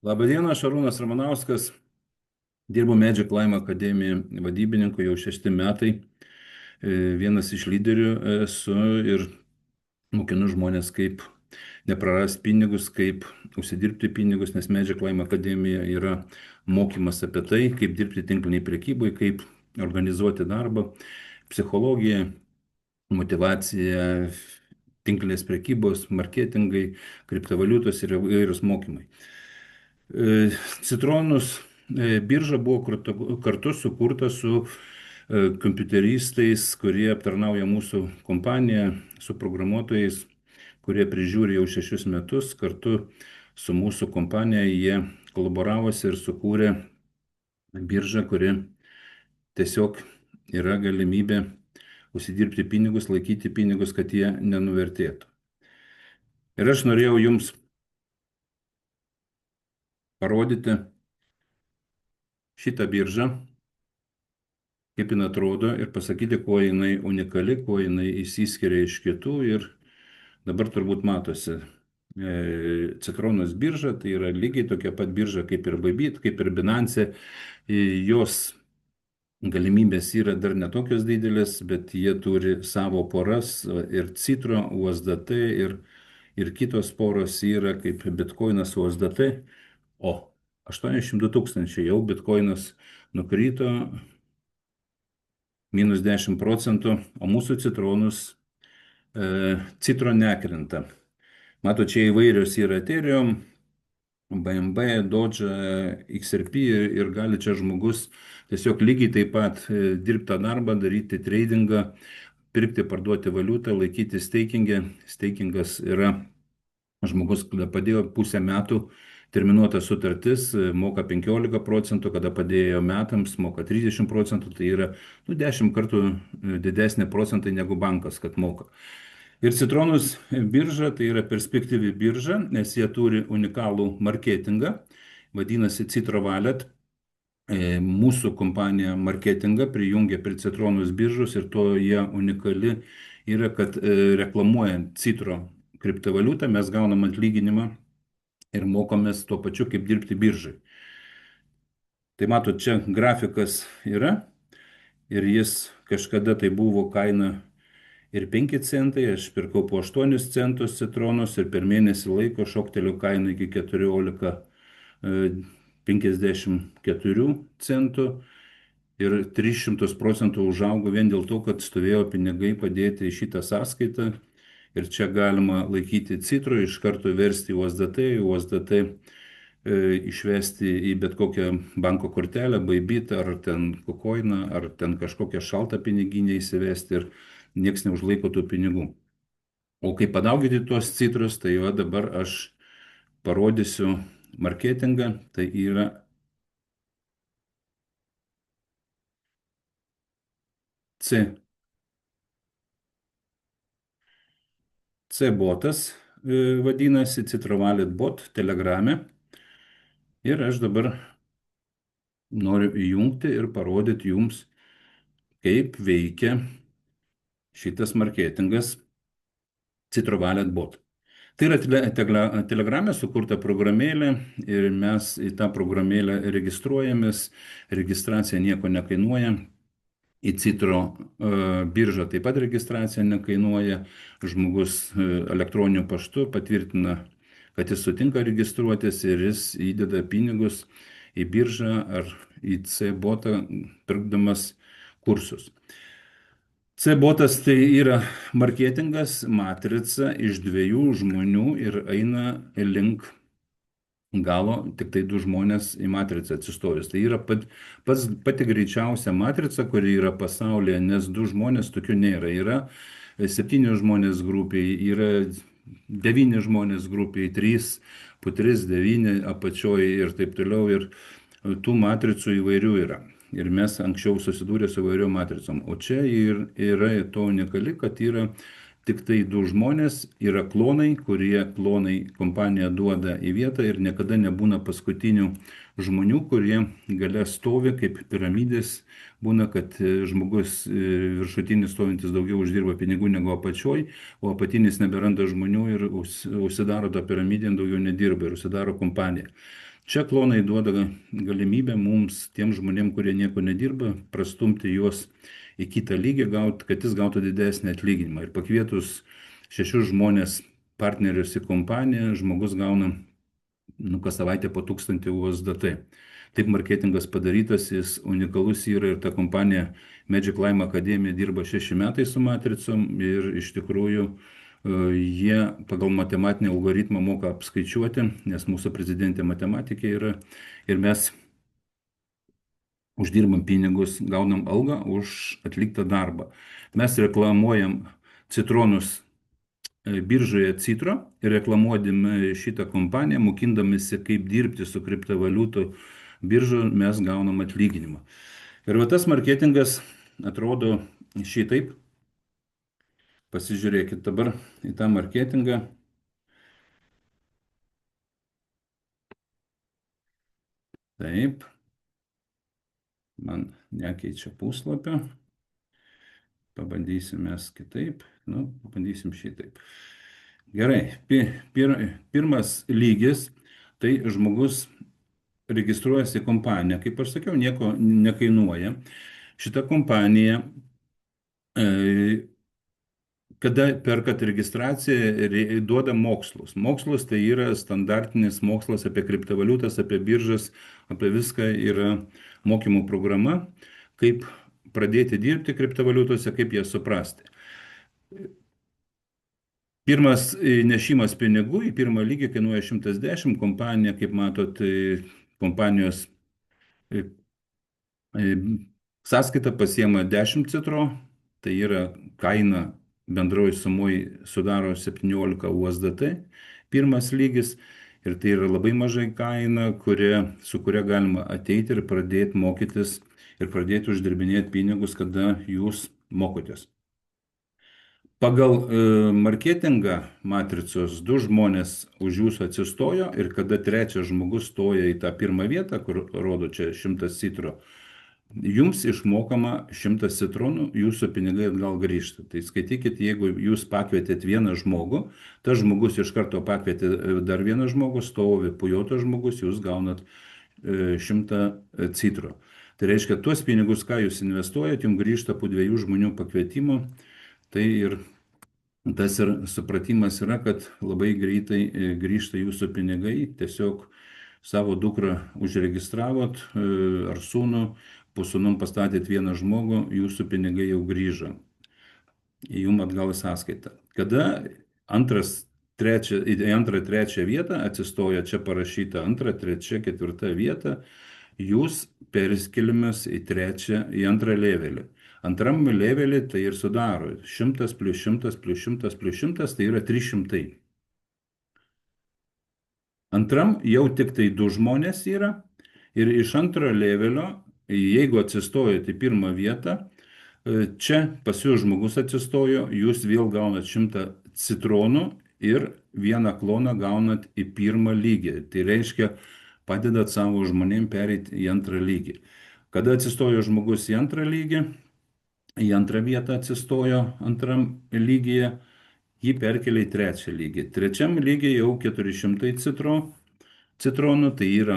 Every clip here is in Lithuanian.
Labadiena, Šarūnas Ramanauskas. Dirbu Magic Lime Akademijoje vadybininku jau 6 metai. Vienas iš lyderių esu ir mokinu žmonės, kaip neprarasti pinigus, kaip užsidirbti pinigus, nes Magic Lime Akademija yra mokymas apie tai, kaip dirbti tinkliniai prekybai, kaip organizuoti darbą, psichologija, motivacija, tinklinės prekybos, marketingai, kriptovaliutos ir įvairūs mokymai. Citronus birža buvo kartu sukurta su kompiuteristais, kurie aptarnauja mūsų kompaniją, su programuotojais, kurie prižiūri jau 6 metus. Kartu su mūsų kompanija jie kolaboravosi ir sukūrė biržą, kuri tiesiog yra galimybė užsidirbti pinigus, laikyti pinigus, kad jie nenuvertėtų. Ir aš norėjau jums parodyti šitą biržą, kaip jinai atrodo ir pasakyti, kuo jinai unikali, kuo jinai išsiskiria iš kitų. Ir dabar turbūt matosi, Citronus birža tai yra lygiai tokia pat birža kaip ir Bybit, kaip ir Binance. Jos galimybės yra dar netokios didelės, bet jie turi savo poras ir Citro, USDT ir kitos poros yra kaip Bitcoinas, USDT. O 82 000 jau Bitcoinas nukrito -10%, o mūsų Citronus Citro nekrenta. Mato, čia įvairios yra Ethereum, BNB, Doge, XRP ir gali čia žmogus tiesiog lygiai taip pat dirbti tą darbą, daryti tradingą, pirkti, parduoti valiutą, laikyti stakingę. Stakingas yra žmogus, kada padėjo pusę metų, terminuota sutartis, moka 15%, kada padėjo metams, moka 30%, tai yra 10 kartų didesnė procentai negu bankas, kad moka. Ir Citronus birža tai yra perspektyvi birža, nes jie turi unikalų marketingą, vadinasi Citro Wallet. Mūsų kompanija marketingą prijungia prie Citronus biržos ir to jie unikali yra, kad reklamuojant Citro kriptovaliutą mes gaunam atlyginimą ir mokomės tuo pačiu, kaip dirbti biržai. Tai matot, čia grafikas yra ir jis kažkada tai buvo kaina ir 5 centai, aš pirkau po 8 centus Citronus ir per mėnesį laiko šoktelio kaina iki 14,54 centų ir 300% užaugo vien dėl to, kad stovėjo pinigai padėti į šitą sąskaitą. Ir čia galima laikyti Citro, iš karto versti USDT išvesti į bet kokią banko kortelę, Bybit ar ten Kucoiną, ar ten kažkokią šaltą piniginę įsivesti ir nieks neužlaiko tų pinigų. O kaip padauginti tuos Citrus, tai va dabar aš parodysiu marketingą, tai yra C-botas, vadinasi Citro Wallet bot Telegrame. Ir aš dabar noriu įjungti ir parodyti jums, kaip veikia šitas marketingas Citro Wallet bot. Tai yra Telegrame sukurta programėlė ir mes į tą programėlę registruojamės. Registracija nieko nekainuoja. Į Citro biržą taip pat registracija nekainuoja. Žmogus elektroniniu paštu patvirtina, kad jis sutinka registruotis ir jis įdeda pinigus į biržą ar į C-botą, pirkdamas kursus. C-botas tai yra marketingas, matrica iš 2 žmonių ir eina link galo, tik tai 2 žmonės į matricą atsistojus. Tai yra pati greičiausia matrica, kuri yra pasaulyje, nes 2 žmonės tokių nėra. Yra 7 žmonės grupiai, yra 9 žmonės grupiai, 3, po 3, 9 apačioje ir taip toliau. Ir tų matricų įvairių yra. Ir mes anksčiau susidūrė su įvairiom matricom. O čia yra to unikali, kad yra tik tai 2 žmonės, yra klonai, kurie klonai kompanija duoda į vietą ir niekada nebūna paskutinių žmonių, kurie gale stovi kaip piramidės. Būna, kad žmogus viršutinis stovintis daugiau uždirba pinigų negu apačioj, o apatinis neberanda žmonių ir užsidaro tą piramidę, daugiau nedirba ir užsidaro kompanija. Čia klonai duoda galimybę mums, tiem žmonėm, kurie nieko nedirba, prastumti juos į kitą lygį, kad jis gautų didesnį atlyginimą. Ir pakvietus 6 žmonės partnerius į kompaniją, žmogus gauna kas savaitę po 1000 USDT. Taip marketingas padarytas, jis unikalus yra ir ta kompanija Magic Lime Akademija dirba 6 metai su matricom ir iš tikrųjų jie pagal matematinį algoritmą moka apskaičiuoti, nes mūsų prezidentė matematikė yra ir mes uždirbam pinigus, gaunam algą už atliktą darbą. Mes reklamuojam citronus biržoje Citro ir reklamuodami šitą kompaniją, mokindamėsi, kaip dirbti su kriptovaliutų biržu, mes gaunam atlyginimą. Ir va tas marketingas atrodo šitaip. Pasižiūrėkit dabar į tą marketingą. Taip. Man nekeičia puslapio. Pabandysim mes kitaip. Pabandysim šitaip. Gerai. Pirmas lygis, tai žmogus registruojasi į kompaniją. Kaip aš sakiau, nieko nekainuoja. Šita kompanija, kada perkat registraciją, duoda mokslus. Mokslus tai yra standartinis mokslas apie kriptovaliutas, apie biržas, apie viską yra mokymų programa, kaip pradėti dirbti kriptovaliutose, kaip jas suprasti. Pirmas nešimas pinigų į pirmą lygį kainuoja 110, kompanija, kaip matot, kompanijos sąskaita pasiema 10 citro, tai yra kaina bendroji sumoj sudaro 17 USDT, pirmas lygis, ir tai yra labai mažai kaina, su kuria galima ateiti ir pradėti mokytis ir pradėti uždirbinėti pinigus, kada jūs mokotės. Pagal marketingą matricos 2 žmonės už jūsų atsistojo ir kada 3 žmogus stoja į tą pirmą vietą, kur rodo čia 100 citro, jums išmokama 100 citronų, jūsų pinigai atgal grįžta. Tai skaitykit, jeigu jūs pakvietėt vieną žmogų, tas žmogus iš karto pakvietė dar vieną žmogų, stovi po jo tas žmogus, jūs gaunat 100 citro. Tai reiškia, tuos pinigus, ką jūs investuojat, jums grįžta po 2 žmonių pakvietimo. Tai ir tas ir supratimas yra, kad labai greitai grįžta jūsų pinigai, tiesiog savo dukrą užregistravot ar sūnų, po sūnum pastatėt vieną žmogų, jūsų pinigai jau grįžo į jum atgal į sąskaitą. Kada į antrą, trečią vietą atsistoja, čia parašyta 2, 3, 4 vieta, jūs perskeliamas į antrą levelį. Antram levelį tai ir sudaro 100 plus 100 plus 100 plus 100, tai yra 300. Antram jau tik tai 2 žmonės yra ir iš antro levelio, jeigu atsistojate į pirmą vietą, čia pas jūs žmogus atsistojo, jūs vėl gaunat 100 citronų ir vieną kloną gaunat į pirmą lygį. Tai reiškia, padedat savo žmonėm pereiti į antrą lygį. Kada atsistojo žmogus į antrą lygį, į antrą vietą atsistojo antram lygyje, jį perkelia į trečią lygį. Trečiam lygiai jau 400 citronų, tai yra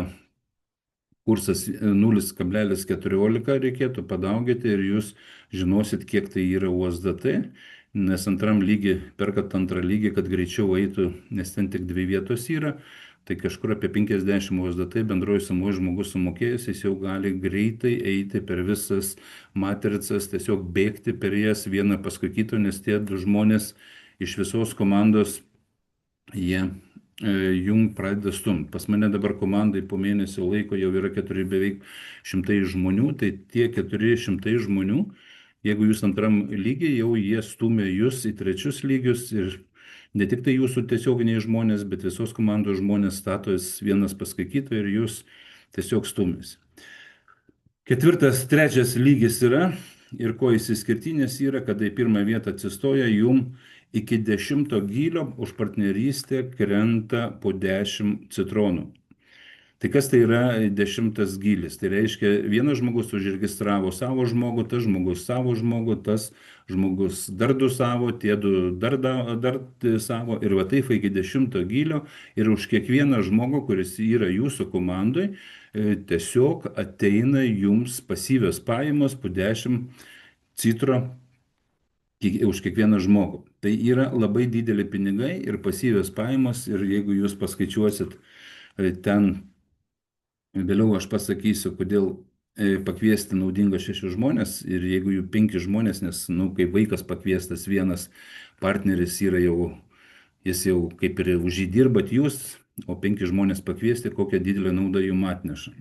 kursas 0,14 reikėtų padauginti ir jūs žinosit, kiek tai yra USDT, nes antram lygį, perkat antrą lygį, kad greičiau eitų, nes ten tik 2 vietos yra, tai kažkur apie 50 USDT bendroji sumoje žmogus sumokėjęs, jis jau gali greitai eiti per visas matricas, tiesiog bėgti per jas vieną paskui kitą, nes tie 2 žmonės iš visos komandos, jie jum pradeda stumti. Pas mane dabar komandai po mėnesio laiko jau yra beveik 100 žmonių, tai tie 400 žmonių, jeigu jūs antram lygiai, jau jie stumia jūs į trečius lygius ir ne tik tai jūsų tiesioginiai žmonės, bet visos komandos žmonės statos vienas paskui kitą ir jūs tiesiog stumės. 4., 3 lygis yra ir ko jis išskirtinis yra, kada į pirmą vietą atsistoja, jum iki 10 gylio už partnerystę krenta po 10 citronų. Tai kas tai yra 10 gylis? Tai reiškia, vienas žmogus užregistravo savo žmogų, tas žmogus savo žmogų, tas žmogus dar du savo, tie du dar savo ir va taip iki 10 gylio ir už kiekvieną žmogų, kuris yra jūsų komandai, tiesiog ateina jums pasyvios pajamos po 10 citro už kiekvieną žmogų. Tai yra labai dideli pinigai ir pasyvios pajamos ir jeigu jūs paskaičiuosit ten, vėliau aš pasakysiu, kodėl pakviesti naudinga 6 žmonės ir jeigu jų 5 žmonės, nes, nu, kai vaikas pakviestas vienas partneris yra jau, jis jau kaip ir už jį dirbat jūs, o 5 žmonės pakviesti, kokią didelę naudą jums atneša.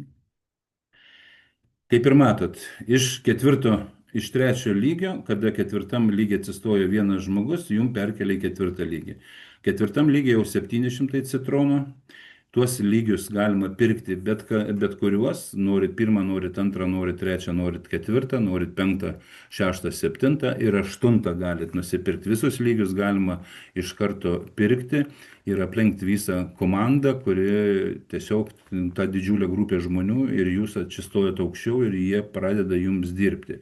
Kaip ir matot, iš trečio lygio, kada 4 lygiai atsistojo vienas žmogus, jums perkelia į 4 lygį. 4 lygiai jau 700 citronų. Tuos lygius galima pirkti bet kuriuos. Norit 1, norit 2, norit 3, norit 4, norit 5, 6, 7 ir 8 galit nusipirkti. Visus lygius galima iš karto pirkti ir aplenkti visą komandą, kuri tiesiog ta didžiulė grupė žmonių ir jūs atsistojate aukščiau ir jie pradeda jums dirbti.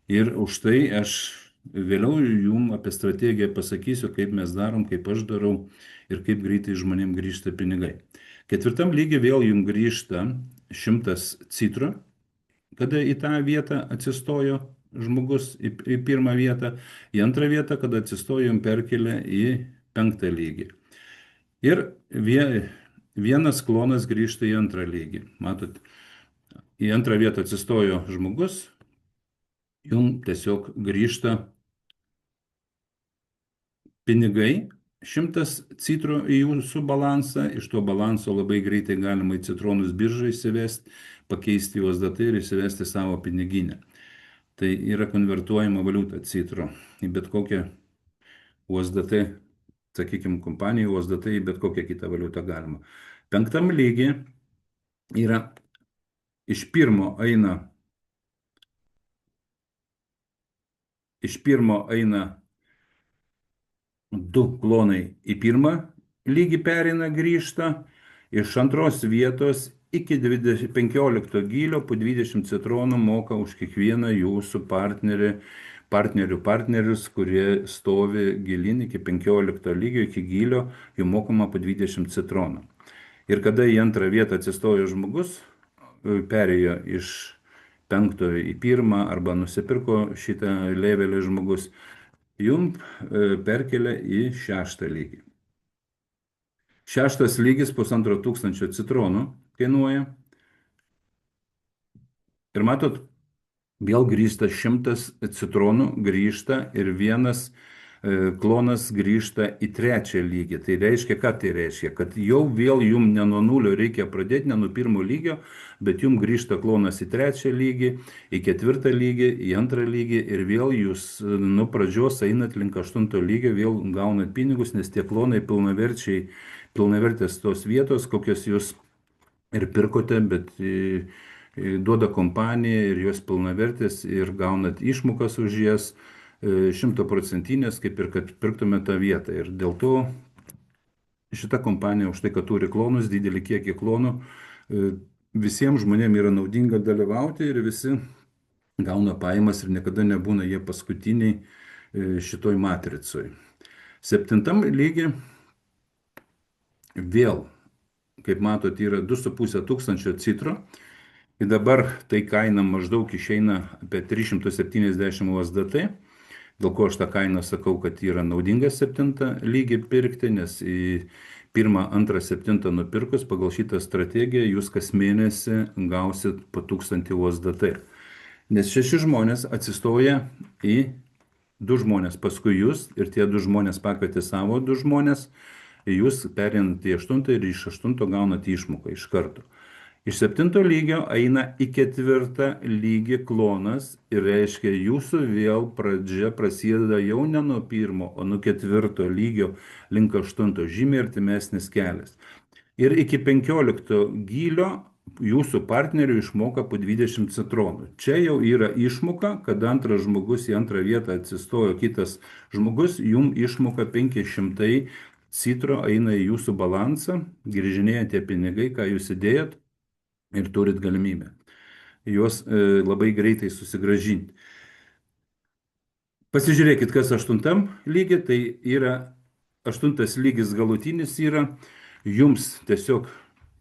Ir už tai aš vėliau jums apie strategiją pasakysiu, kaip mes darom, kaip aš darau ir kaip greitai žmonėms grįžta pinigai. 4 lygiai vėl jums grįžta 100 citro, kada į tą vietą atsistojo žmogus į 1 vietą, į 2 vietą, kada atsistojo jums perkelia į 5 lygį. Ir vienas klonas grįžta į 2 lygį. Matot, į 2 vietą atsistojo žmogus, jums tiesiog grįžta pinigai, 100 citro į jūsų balansą, iš to balanso labai greitai galima į citronus biržą įsivesti, pakeisti USDT ir įsivesti savo piniginę. Tai yra konvertuojama valiuta citro į bet kokią USDT, sakykime, kompaniją USDT į bet kokią kitą valiutą galima. 5 lygiai yra iš pirmo eina 2 klonai į 1 lygį pereina, grįžta, iš 2 vietos iki 15 gylio po 20 citronų moka už kiekvieną jūsų partnerius, kurie stovi gilin iki 15 lygio, iki gylio, jų mokama po 20 citronų. Ir kada į 2 vietą atsistojo žmogus, perėjo iš 5 į 1 arba nusipirko šitą levelį žmogus, jums perkelia į 6 lygį. 6 lygis 1500 citronų kainuoja. Ir matot, vėl grįžta 100 citronų, grįžta ir vienas klonas grįžta į 3 lygį. Tai reiškia, ką tai reiškia? Kad jau vėl jums ne nuo 0 reikia pradėti, ne nuo 1 lygio, bet jums grįžta klonas į 3 lygį, į 4 lygį, į 2 lygį ir vėl jūs nuo pradžios einat link 8 lygio, vėl gaunat pinigus, nes tie klonai pilnavertės tos vietos, kokios jūs ir pirkote, bet duoda kompanija ir jos pilnavertės ir gaunat išmokas už jas 100%, kaip ir kad pirktume tą vietą. Ir dėl to šita kompanija už tai, kad turi klonus, didelį kiekį klonų, visiems žmonėms yra naudinga dalyvauti ir visi gauna pajamas ir niekada nebūna jie paskutiniai šitoj matricoj. 7 lygiai vėl, kaip matot, yra 2500 citro. Ir dabar tai kaina maždaug išeina apie 370 USDT. Dėl ko aš tą kainą sakau, kad yra naudinga 7 lygį pirkti, nes į 1, 2, 7 nupirkus pagal šitą strategiją jūs kas mėnesį gausit po 1000 USDT. Nes 6 žmonės atsistoja į 2 žmonės paskui jūs ir tie 2 žmonės pakvietė savo 2 žmonės, jūs perinat į 8 ir iš 8 gaunat išmoką iš karto. Iš 7 lygio eina į 4 lygį klonas ir reiškia jūsų vėl pradžia prasideda jau ne nuo 1, o nuo 4 lygio link 8, žymiai artimesnis kelias. Ir iki 15 gylio jūsų partnerių išmoka po 20 citronų. Čia jau yra išmoka, kad antras žmogus į 2 vietą atsistojo kitas žmogus, jums išmoka 500 citro eina į jūsų balansą, grįžinėja tie pinigai, ką jūs įdėjot ir turit galimybę juos labai greitai susigražinti. Pasižiūrėkit, kas aštuntam lygi, tai yra aštuntas lygis galutinis yra, jums tiesiog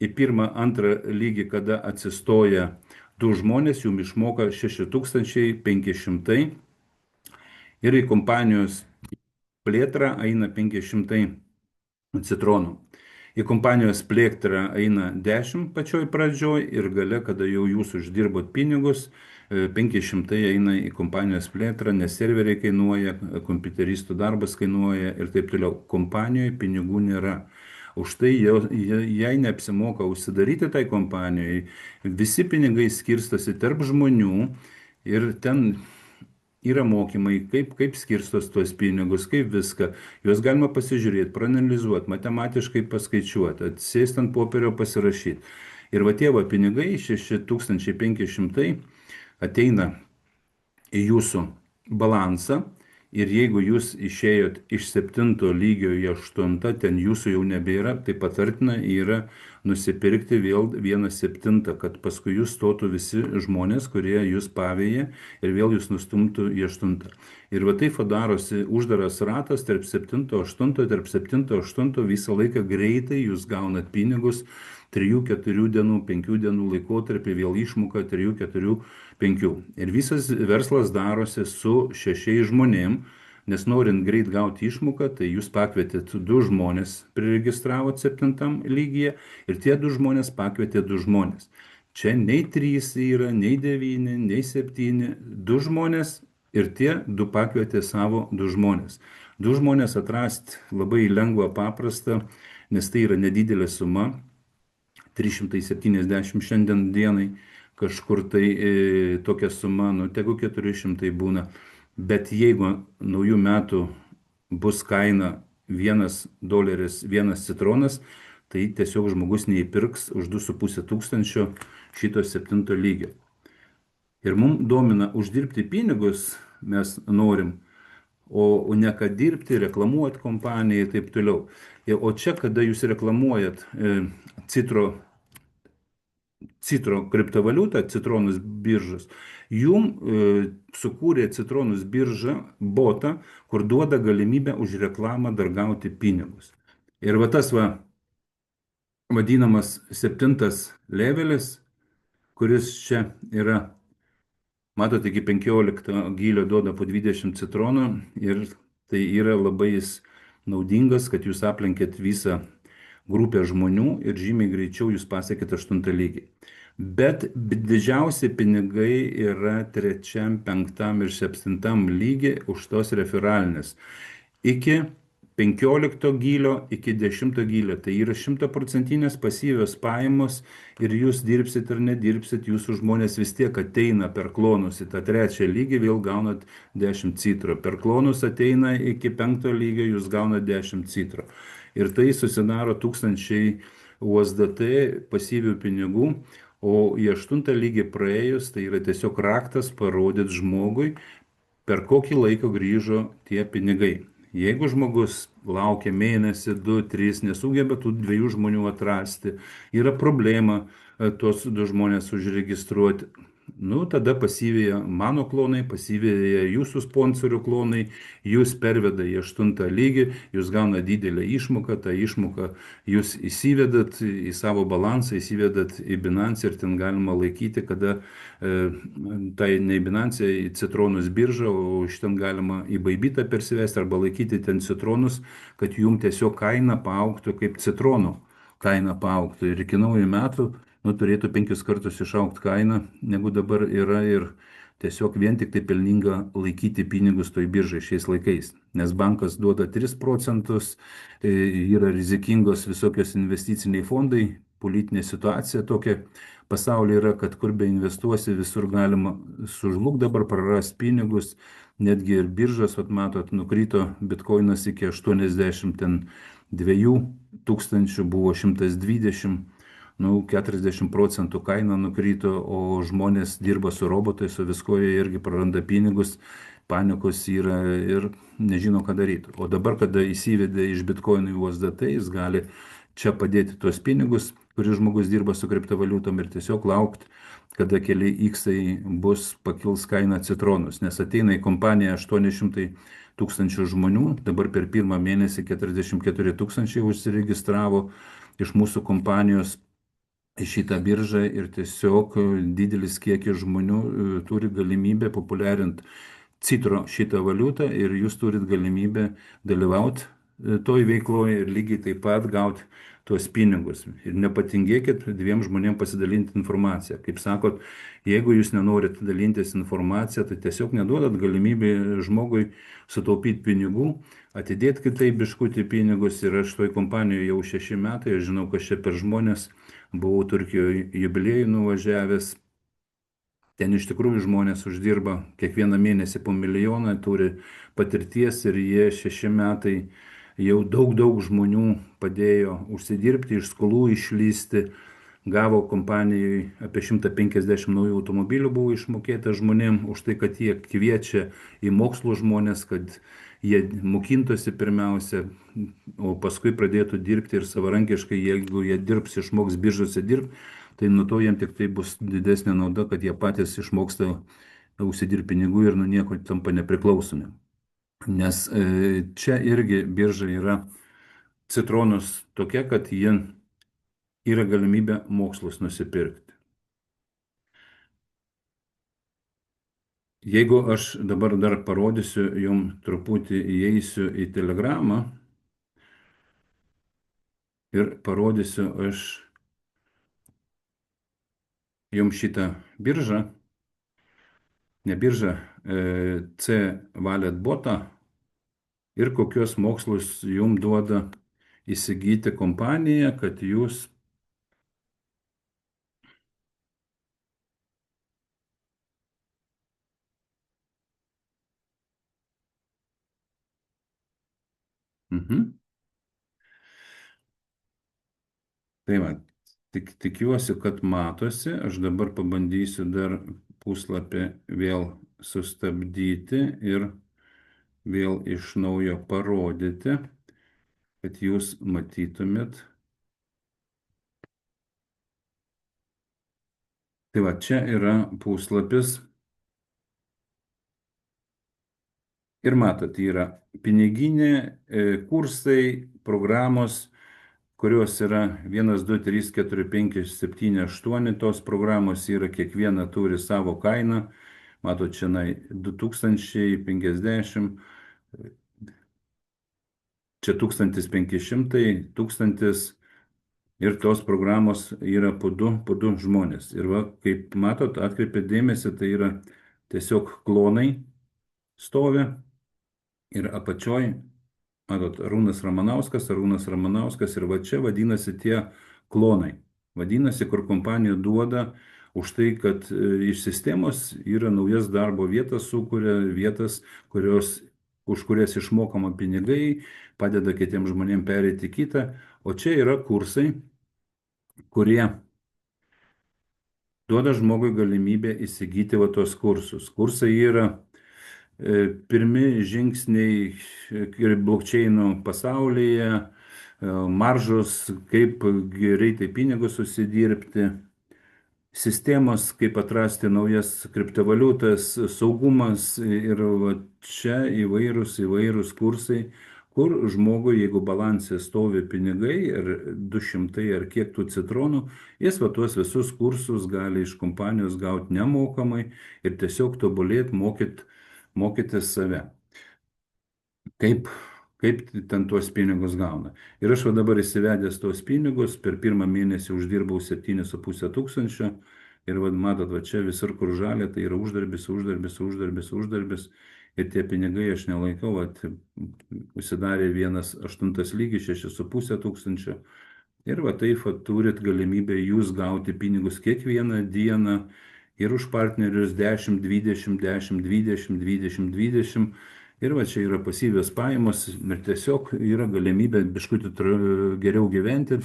į pirmą, antrą lygį, kada atsistoja du žmonės, jums išmoka 6500 ir į kompanijos plėtrą eina 500 citronų. Į kompanijos plėtrą eina 10 pačioj pradžioj ir gale, kada jau jūs uždirbot pinigus, 500 eina į kompanijos plėtrą, nes serveriai kainuoja, kompiuteristų darbas kainuoja ir taip toliau. Kompanijoje pinigų nėra. Už tai jai neapsimoka užsidaryti tai kompanijai. Visi pinigai skirstosi tarp žmonių ir ten yra mokymai, kaip skirstos tuos pinigus, kaip viską. Juos galima pasižiūrėti, proanalizuoti, matematiškai paskaičiuoti, atsėsti ant popierio pasirašyti. Ir va tie va pinigai, 6500, ateina į jūsų balansą ir jeigu jūs išėjot iš 7 lygio į 8, ten jūsų jau nebėra, tai patartina yra nusipirkti vėl 1/7, kad paskui jūs stotų visi žmonės, kurie jūs pavėja ir vėl jūs nustumtų į 8. Ir va taip darosi uždaras ratas tarp 7-8, tarp 7-8 visą laiką greitai jūs gaunat pinigus 3-4 dienų, 5 dienų laikotarpį, vėl išmoka 3-4-5. Ir visas verslas darosi su 6 žmonėm, nes norint greit gauti išmoką, tai jūs pakvietėt 2 žmonės, priregistravot 7 lygyje ir tie 2 žmonės pakvietė 2 žmonės. Čia nei 3 yra, nei 9, nei 7, 2 žmonės ir tie 2 pakvietė savo 2 žmonės. 2 žmonės atrast labai lengva, paprasta, nes tai yra nedidelė suma. 370 šiandien dienai, kažkur tai tokia suma, nu tegu 400 būna. Bet jeigu naujų metų bus kaina $1, 1 citronas, tai tiesiog žmogus neįpirks už 2,5 tūkstančio šito 7 lygio. Ir mums domina uždirbti pinigus, mes norim, o ne kad dirbti, reklamuoti kompaniją ir taip toliau. O čia, kada jūs reklamuojat Citro kriptovaliutą, Citronus biržas, jum sukūrė Citronus birža botą, kur duoda galimybę už reklamą dar gauti pinigus. Ir va tas vadinamas 7 levelis, kuris čia yra, matote, iki 15 gylio duoda po 20 citronų ir tai yra labai naudingas, kad jūs aplenkėt visą grupę žmonių ir žymiai greičiau jūs pasiekėt 8 lygį. Bet didžiausi pinigai yra 3, 5 ir 7 lygiai už tos referalinės. Iki 15 gylio, iki 10 gylio. Tai yra 100% pasyvios pajamos ir jūs dirbsit ar nedirbsit, jūsų žmonės vis tiek ateina per klonus į tą 3 lygį, vėl gaunat 10 citro. Per klonus ateina iki 5 lygio, jūs gaunat 10 citro. Ir tai susidaro 1000 USDT pasyvių pinigų, o į 8 lygį praėjus, tai yra tiesiog raktas parodyti žmogui, per kokį laiką grįžo tie pinigai. Jeigu žmogus laukia mėnesį, 2, 3, nesugeba tų 2 žmonių atrasti, yra problema tuos 2 žmonės užregistruoti, nu, tada pasyvėja mano klonai, pasyvėja jūsų sponsorių klonai, jūs perveda į 8 lygį, jūs gauna didelę išmoką, tą išmoką jūs įsivedat į savo balansą, įsivedat į Binance ir ten galima laikyti, kada tai ne į Binance, į Citronus biržą, o iš ten galima į Bybitą persivesti arba laikyti ten citronus, kad jum tiesiog kaina paaugtų kaip citronų kaina paaugtų ir iki naujų metų turėtų 5 kartus išaugti kainą, negu dabar yra ir tiesiog vien tik tai pelninga laikyti pinigus toj biržai šiais laikais. Nes bankas duoda 3%, yra rizikingos visokios investiciniai fondai, politinė situacija tokia pasaulyje yra, kad kur be investuosi, visur galima sužlugti dabar, praras pinigus, netgi ir biržas, matot, nukrito bitkoinas iki 82 tūkstančių, buvo 120. nu, 40% kaina nukrito, o žmonės dirba su robotais, su viskuo jie irgi praranda pinigus, panikos yra ir nežino, ką daryti. O dabar, kada įsivedė iš bitkoinų į USDT, jis gali čia padėti tuos pinigus, kurį žmogus dirba su kriptovaliutom ir tiesiog laukti, kada keli X-ai bus, pakils kaina citronus, nes ateina į kompaniją 800 tūkstančių žmonių, dabar per pirmą mėnesį 44 tūkstančiai užsiregistravo iš mūsų kompanijos į šitą biržą ir tiesiog didelis kiekis žmonių turi galimybę populiarinti Citro šitą valiutą ir jūs turit galimybę dalyvauti toj veikloje ir lygiai taip pat gauti tuos pinigus. Ir nepatingėkit dviem žmonėm pasidalinti informaciją. Kaip sakot, jeigu jūs nenorit dalintis informaciją, tai tiesiog neduodat galimybę žmogui sutaupyti pinigų, atidėti kitaip biškutį pinigus ir aš toj kompanijoje jau 6 metai, aš žinau, kas čia per žmonės, buvau Turkijoje jubiliejų nuvažiavęs. Ten iš tikrųjų žmonės uždirba kiekvieną mėnesį po milijoną, turi patirties ir jie 6 metai jau daug žmonių padėjo užsidirbti, iš skolų išlysti, gavo kompanijai apie 150 naujų automobilių buvo išmokėta žmonėm už tai, kad jie kviečia į mokslo žmonės, kad jie mokintųsi pirmiausia, o paskui pradėtų dirbti ir savarankiškai, jeigu jie dirbs, išmoks biržose dirbti, tai nuo to jiems tik tai bus didesnė nauda, kad jie patys išmoksta užsidirbti pinigų ir nuo nieko tampa nepriklausomi. Nes čia irgi birža yra citronus tokia, kad jie yra galimybė mokslus nusipirkti. Jeigu aš dabar dar parodysiu jums truputį, įeisiu į Telegramą ir parodysiu aš jums šitą biržą, ne biržą, C-Wallet botą ir kokios mokslus jums duoda įsigyti kompaniją, kad jūs Tai va, tikiuosi, kad matosi. Aš dabar pabandysiu dar puslapį vėl sustabdyti ir vėl iš naujo parodyti, kad jūs matytumėt. Tai va, čia yra puslapis. Ir matot, yra piniginė, kursai, programos, kurios yra 1, 2, 3, 4, 5, 7, 8, tos programos yra, kiekviena turi savo kainą, matot, čia 2050, čia 1500, 1000 ir tos programos yra po du žmonės. Ir va, kaip matot, atkreipėt dėmesį, tai yra tiesiog klonai stovi ir apačioj matot, Arūnas Ramanauskas ir va čia vadinasi tie klonai. Vadinasi, kur kompanija duoda už tai, kad iš sistemos yra naujas darbo vietas, sukuria vietas, už kurias išmokama pinigai, padeda kitiems žmonėms perėti kitą. O čia yra kursai, kurie duoda žmogui galimybę įsigyti va tos kursus. Kursai yra pirmi žingsniai blokčeinų pasaulyje, maržos, kaip greitai pinigus susidirbti, sistemos, kaip atrasti naujas kriptovaliutas, saugumas ir va čia įvairūs kursai, kur žmogui, jeigu balansė stovi pinigai ir 200 ar kiek tų citronų, jis va tuos visus kursus gali iš kompanijos gauti nemokamai ir tiesiog tobulėti, mokytis save. Kaip ten tuos pinigus gauna. Ir aš va dabar įsivedęs tuos pinigus, per pirmą mėnesį uždirbau 7,5 tūkstančio ir va matot, va čia visur kur žalia, tai yra uždarbis. Ir tie pinigai aš nelaikau, va, užsidarė 1/8 lygis, 6,5 tūkstančio. Ir va taip va, turit galimybę jūs gauti pinigus kiekvieną dieną ir už partnerius 10, 20, 10, 20, 20, 20. Ir va čia yra pasyvios pajamos ir tiesiog yra galimybė biškutį geriau gyventi,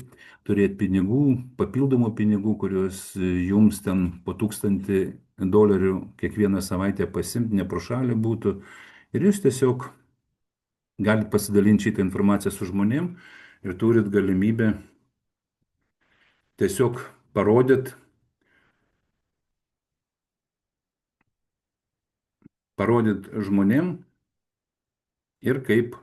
turėti pinigų, papildomų pinigų, kuriuos jums ten po $1000 kiekvieną savaitę pasimti, ne pro šalį būtų. Ir jūs tiesiog galite pasidalinti šitą informaciją su žmonėm ir turit galimybę tiesiog parodyt žmonėm ir kaip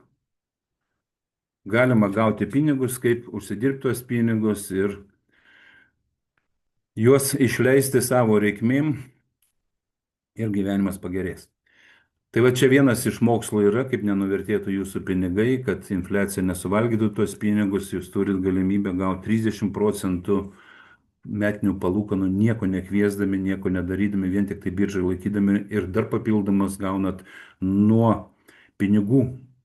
galima gauti pinigus, kaip užsidirbti tuos pinigus ir juos išleisti savo reikmėm ir gyvenimas pagerės. Tai va čia vienas iš mokslo yra, kaip nenuvertėtų jūsų pinigai, kad infliacija nesuvalgytų tuos pinigus, jūs turit galimybę gauti 30% metinių palūkanų, nieko nekviesdami, nieko nedarydami, vien tik tai biržai laikydami ir dar papildomas gaunat nuo pinigų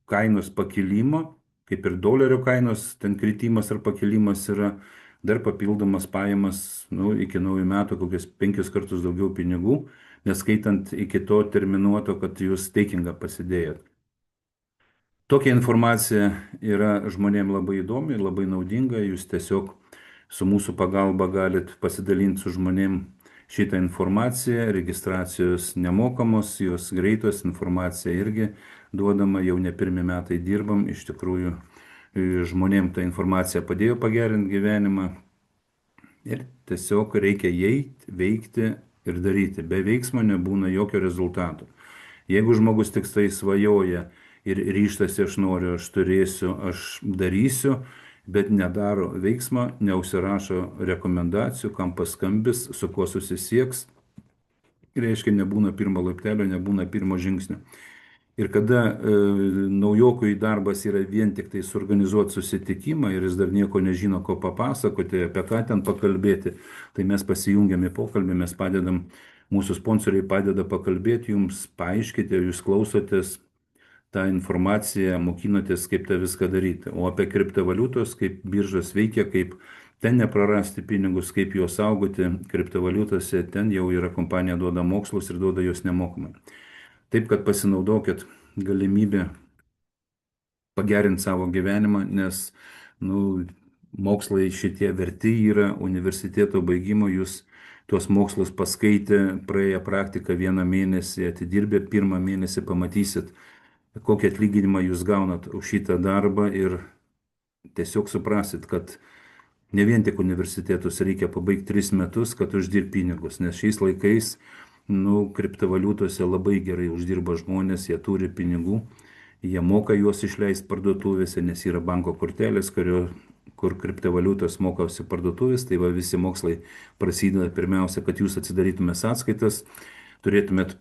kainos pakilimo, kaip ir dolerio kainos, ten kritimas ar pakilimas yra, dar papildomas pajamas, nu, iki naujų metų kokius 5 kartus daugiau pinigų, neskaitant iki to terminuoto, kad jūs teikingą pasidėjot. Tokia informacija yra žmonėms labai įdomi, labai naudinga, jūs tiesiog su mūsų pagalba galit pasidalinti su žmonėm šitą informaciją, registracijos nemokamos, jos greitos, informacija irgi duodama, jau ne pirmi metai dirbam, iš tikrųjų žmonėm ta informacija padėjo pagerinti gyvenimą ir tiesiog reikia eiti, veikti ir daryti. Be veiksmo nebūna jokio rezultato. Jeigu žmogus tik tai svajoja ir ryštasi, aš noriu, aš turėsiu, aš darysiu, bet nedaro veiksmo, neužsirašo rekomendacijų, kam paskambis, su kuo susisieks, reiškia, nebūna pirmo laiptelio, nebūna pirmo žingsnio. Ir kada naujokui darbas yra vien tik tai suorganizuoti susitikimą ir jis dar nieko nežino, ko papasakoti, apie ką ten pakalbėti, tai mes pasijungiam į pokalbį, mes padedam, mūsų sponsoriai padeda pakalbėti jums, paaiškinti, jūs klausotės tą informaciją, mokinotės, kaip tą viską daryti. O apie kriptovaliutos, kaip biržos veikia, kaip ten neprarasti pinigus, kaip juos saugoti kriptovaliutose, ten jau yra kompanija duoda mokslus ir duoda juos nemokamai. Taip, kad pasinaudokit galimybę pagerinti savo gyvenimą, nes mokslai šitie verti yra universiteto baigimo, jūs tuos mokslus paskaitę, praėję praktiką 1 mėnesį, atidirbę 1 mėnesį, pamatysit, kokį atlyginimą jūs gaunat už šitą darbą ir tiesiog suprasit, kad ne vien tik universitetus reikia pabaigti 3 metus, kad uždirbti pinigus, nes šiais laikais kriptovaliutose labai gerai uždirba žmonės, jie turi pinigų, jie moka juos išleisti parduotuvėse, nes yra banko kortelės, kur kriptovaliutos mokausi parduotuvės, tai va visi mokslai prasideda pirmiausia, kad jūs atsidarytumėt sąskaitas, turėtumėt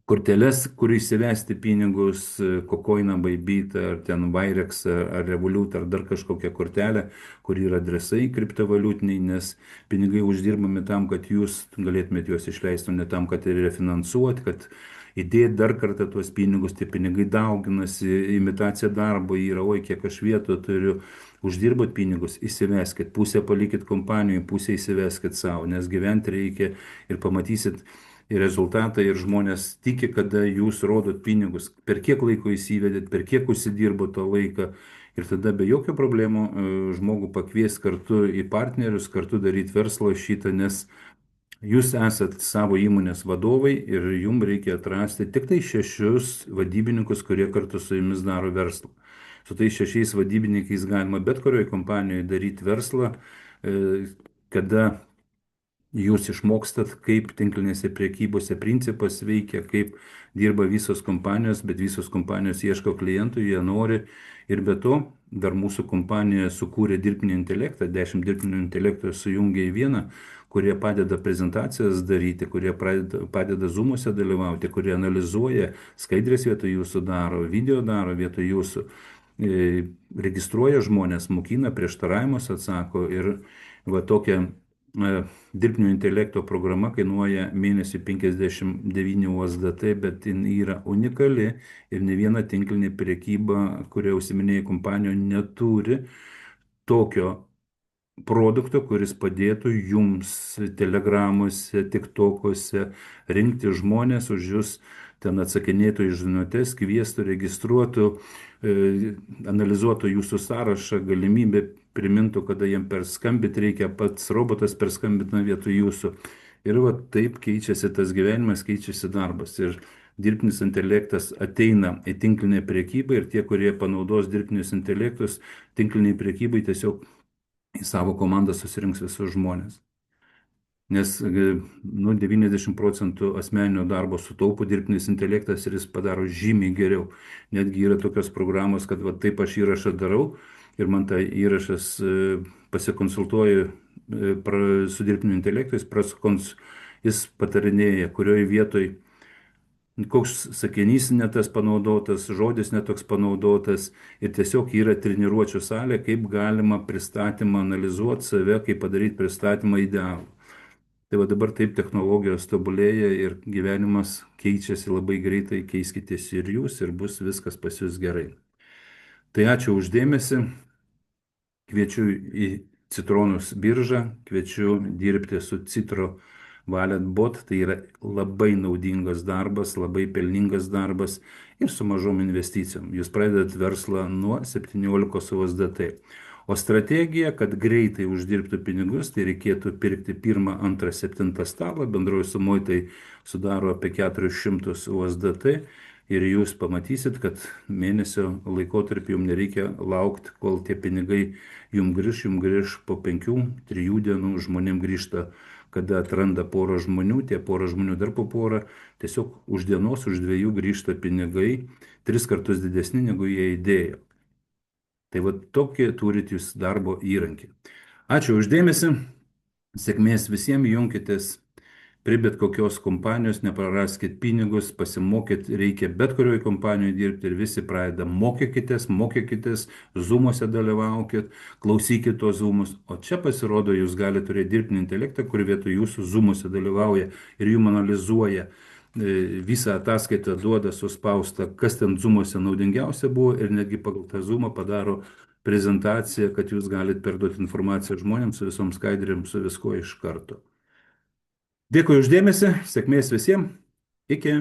korteles, kur įsivesti pinigus, Kokoiną, Bybit, ar ten Vairex, ar Revolut, ar dar kažkokią kortelę, kur yra adresai kriptovaliutiniai, nes pinigai uždirbami tam, kad jūs galėtumėt juos išleisti, o ne tam, kad refinansuoti, kad įdėti dar kartą tuos pinigus, tie pinigai dauginasi, imitacija darbo yra, oi, kiek aš vietų turiu, uždirbat pinigus, įsiveskit, pusę palikit kompanijai, pusę įsiveskit savo, nes gyventi reikia ir pamatysit rezultatą ir žmonės tiki, kada jūs rodot pinigus, per kiek laiko įsivedėt, per kiek užsidirbo to laiką ir tada be jokio problemų žmogų pakvies kartu į partnerius, kartu daryti verslą šitą, nes jūs esat savo įmonės vadovai ir jums reikia atrasti tik tai 6 vadybininkus, kurie kartu su jumis daro verslą. Su tais 6 vadybininkais galima bet kurioje kompanijoje daryti verslą, kada jūs išmokstat, kaip tinklinėse priekybose principas veikia, kaip dirba visos kompanijos, bet visos kompanijos ieško klientų, jie nori. Ir be to, dar mūsų kompanija sukūrė dirbtinį intelektą, 10 dirbtinio intelektų sujungė į vieną, kurie padeda prezentacijas daryti, kurie padeda Zoom'uose dalyvauti, kurie analizuoja, skaidrės vietoj jūsų daro, video daro vietoj jūsų, registruoja žmonės, mokina, prieštaravimus atsako ir va tokia dirbtinio intelekto programa kainuoja mėnesį 59 USDT, bet jin yra unikali ir ne viena tinklinė prekyba, kuria užsiminėjai kompanijų, neturi tokio produkto, kuris padėtų jums telegramuose, tiktokuose rinkti žmonės už jūs ten atsakinėtų į žinutes, kviestų, registruotų, analizuotų jūsų sąrašą, galimybę primintų, kada jiem perskambinti reikia, pats robotas perskambina vietoj jūsų. Ir va taip keičiasi tas gyvenimas, keičiasi darbas. Ir dirbtinis intelektas ateina į tinklinę priekybą ir tie, kurie panaudos dirbtinius intelektus, tinkliniai priekybai tiesiog į savo komandą susirinks visus žmonės. Nes 90% asmeninio darbo sutaupo dirbtinis intelektas ir jis padaro žymiai geriau. Netgi yra tokios programos, kad va, taip aš įrašą darau ir man tai įrašas pasikonsultuoju su dirbtiniu intelektu, jis patarinėja, kurioje vietoje koks sakinys netas panaudotas, žodis netoks panaudotas ir tiesiog yra treniruočio salė, kaip galima pristatymą analizuoti save, kaip padaryti pristatymą idealų. Tai va dabar taip technologijos tobulėja ir gyvenimas keičiasi labai greitai, keiskitės ir jūs ir bus viskas pas jūs gerai. Tai ačiū uždėmesi, kviečiu į Citronus biržą, kviečiu dirbti su Citro Wallet Bot, tai yra labai naudingas darbas, labai pelningas darbas ir su mažom investicijom. Jūs pradedat verslą nuo 17 USDT. O strategija, kad greitai uždirbtų pinigus, tai reikėtų pirkti pirmą, antrą, septintą stalą, bendroji sumoji tai sudaro apie 400 USDT ir jūs pamatysit, kad mėnesio laikotarpį jums nereikia laukti, kol tie pinigai jums grįž po 5-3 dienų, žmonėm grįžta, kada atranda porą žmonių, tie porą žmonių dar po porą, tiesiog už dienos, už 2 grįžta pinigai 3 kartus didesni, negu jie įdėjo. Tai va tokį turit jūs darbo įrankį. Ačiū uždėmesi, sėkmės visiems, junkitės prie bet kokios kompanijos, nepraraskit pinigus, pasimokit, reikia bet kurioje kompanijoje dirbti ir visi pradeda mokykitės, zoomuose dalyvaukit, klausykit tos zoomus, o čia pasirodo jūs galite turėti dirbtinį intelektą, kur vietoj jūsų zoomuose dalyvauja ir jum analizuoja visą ataskaitą, duoda suspaustą, kas ten zoomuose naudingiausia buvo ir netgi pagal tą zoomą padaro prezentaciją, kad jūs galite perduoti informaciją žmonėms su visom skaidrėm, su visko iš karto. Dėkui uždėmesi, sėkmės visiems, iki.